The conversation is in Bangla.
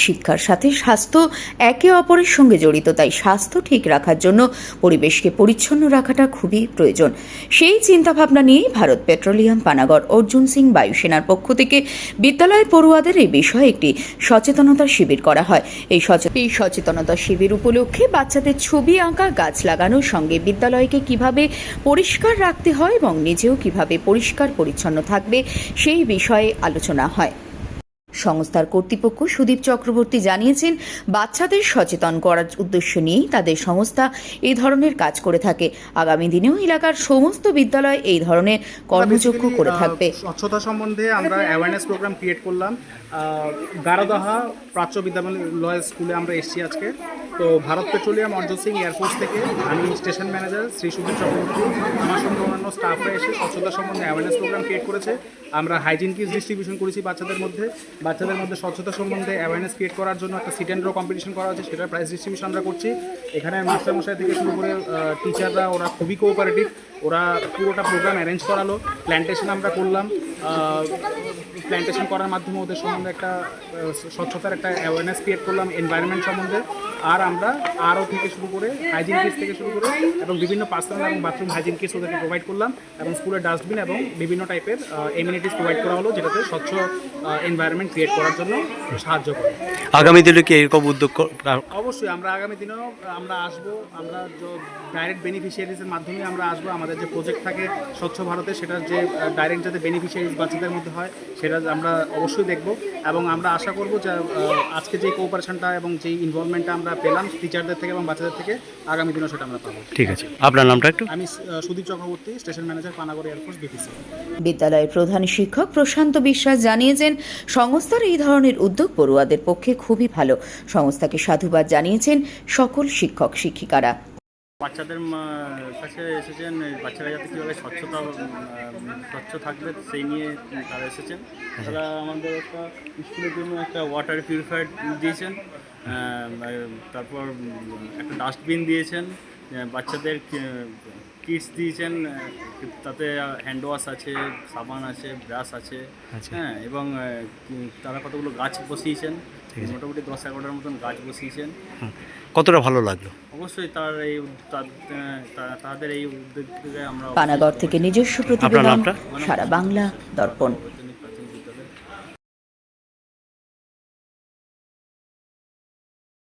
শিক্ষার সাথে স্বাস্থ্য একে অপরের সঙ্গে জড়িত, তাই স্বাস্থ্য ঠিক রাখার জন্য পরিবেশকে পরিচ্ছন্ন রাখাটা খুবই প্রয়োজন। সেই চিন্তাভাবনা নিয়েই ভারত পেট্রোলিয়াম পানাগড় অর্জুন সিং বায়ুসেনার পক্ষ থেকে বিদ্যালয় পড়ুয়াদের এই বিষয়ে একটি সচেতনতা শিবির করা হয়। এই সচেতনতা শিবির উপলক্ষে বাচ্চাদের ছবি আঁকা, গাছ লাগানোর সঙ্গে বিদ্যালয়কে কিভাবে পরিষ্কার রাখতে হয় এবং নিজেও কিভাবে পরিষ্কার পরিচ্ছন্ন থাকবে সেই বিষয়ে আলোচনা হয়। সংস্থার কর্তৃপক্ষ সুদীপ চক্রবর্তী জানিয়েছেন, বাচ্চাদের সচেতন করার উদ্দেশ্য নিয়েই তাদের সংস্থা এই ধরনের কাজ করে থাকে। আগামী দিনেও এলাকার সমস্ত বিদ্যালয় এই ধরনের কর্মযজ্ঞ করে থাকবে। স্বচ্ছতা সম্বন্ধে আমরা অ্যাওয়ারনেস প্রোগ্রাম ক্রিয়েট করলাম। গারোদহা প্রাচ্য বিদ্যালয় স্কুলে আমরা এসেছি আজকে। তো ভারত পেট্রোলিয়াম অর্জুন সিং এয়ারফোর্স থেকে আমি স্টেশন ম্যানেজার শ্রী সুদীপ চক্রবর্তী, আমার সঙ্গে অন্যান্য স্টাফরা এসে স্বচ্ছতা সম্বন্ধে অ্যাওয়ারনেস প্রোগ্রাম ক্রিয়েট করেছে। আমরা হাইজিন কিটস ডিস্ট্রিবিউশন করেছি বাচ্চাদের মধ্যে স্বচ্ছতা সম্বন্ধে অ্যাওয়ারনেস ক্রিয়েট করার জন্য একটা সিট অ্যান্ড ড্র কম্পিটিশন করা হচ্ছে, সেটার প্রাইজ ডিস্ট্রিবিউশন আমরা করছি। এখানে মাস্টারমশাই থেকে শুরু করে টিচাররা ওরা খুবই কোঅপারেটিভ, ওরা পুরোটা প্রোগ্রাম অ্যারেঞ্জ করালো। প্ল্যান্টেশন আমরা করলাম, প্ল্যান্টেশন করার মাধ্যমে ওদের সম্বন্ধে একটা স্বচ্ছতার একটা অ্যাওয়ারনেস ক্রিয়েট করলাম এনভায়রনমেন্ট সম্বন্ধে। আর আমরা আরও থেকে শুরু করে হাইজিন কিটস থেকে শুরু করে এবং বিভিন্ন পার্সোনাল এবং বাথরুম হাইজিন কিটস ওদেরকে প্রোভাইড করলাম, এবং স্কুলের ডাস্টবিন এবং বিভিন্ন টাইপের এমিনিটিস প্রোভাইড করা হলো, যেটাতে স্বচ্ছ এনভায়রনমেন্ট ক্রিয়েট করার জন্য সাহায্য করে। আগামী দিনে কি এরকম উদ্যোগ? অবশ্যই আমরা আগামী দিনেও আমরা আসবো, আমরা ডাইরেক্ট বেনিফিশিয়ারিজের মাধ্যমে আমরা আসবো। আমাদের যে প্রজেক্ট থাকে স্বচ্ছ ভারতে, সেটার যে ডাইরেক্ট যাতে বেনিফিশিয়ারিজ বাচ্চাদের মধ্যে হয় সেটা আমরা অবশ্যই দেখব, এবং আমরা আশা করব যে আজকে যে কোঅপারেশনটা এবং যেই ইনভলভমেন্টটা আমরা পেলাম টিচারদের থেকে এবং বাচ্চাদের থেকে, আগামী দিনেও সেটা আমরা পাবো। ঠিক আছে, আপনার নামটা একটু? আমি Sudip Chakraborty, station manager, Panagarh air force BPC. বিদ্যালয়ের প্রধান শিক্ষক প্রশান্ত বিশ্বাস জানিয়েছেন, সংস্থার এই ধরনের উদ্যোগ পড়ুয়াদের পক্ষে খুবই ভালো। সংস্থাকে সাধুবাদ জানিয়েছেন সকল শিক্ষক শিক্ষিকারা। বাচ্চাদের কাছে এসেছেন, বাচ্চারা যাতে কীভাবে স্বচ্ছ থাকবে সেই নিয়ে তারা এসেছেন। তারা আমাদের একটা স্কুলের জন্য একটা ওয়াটার পিউরিফায়ার দিয়েছেন, তারপর একটা ডাস্টবিন দিয়েছেন, বাচ্চাদের কিটস দিয়েছেন, তাতে হ্যান্ড ওয়াশ আছে, সাবান আছে, ব্রাশ আছে, হ্যাঁ, এবং তারা কতগুলো গাছ বসিয়েছেন, মোটামুটি 10-11টার মতন গাছ বসিয়েছেন। কতটা ভালো লাগলো? অবশ্যই তাদের এই উদ্যোগ থেকে আমরা পানাগড় থেকে নিজস্ব প্রতিবেদন, সারা বাংলা দর্পণ।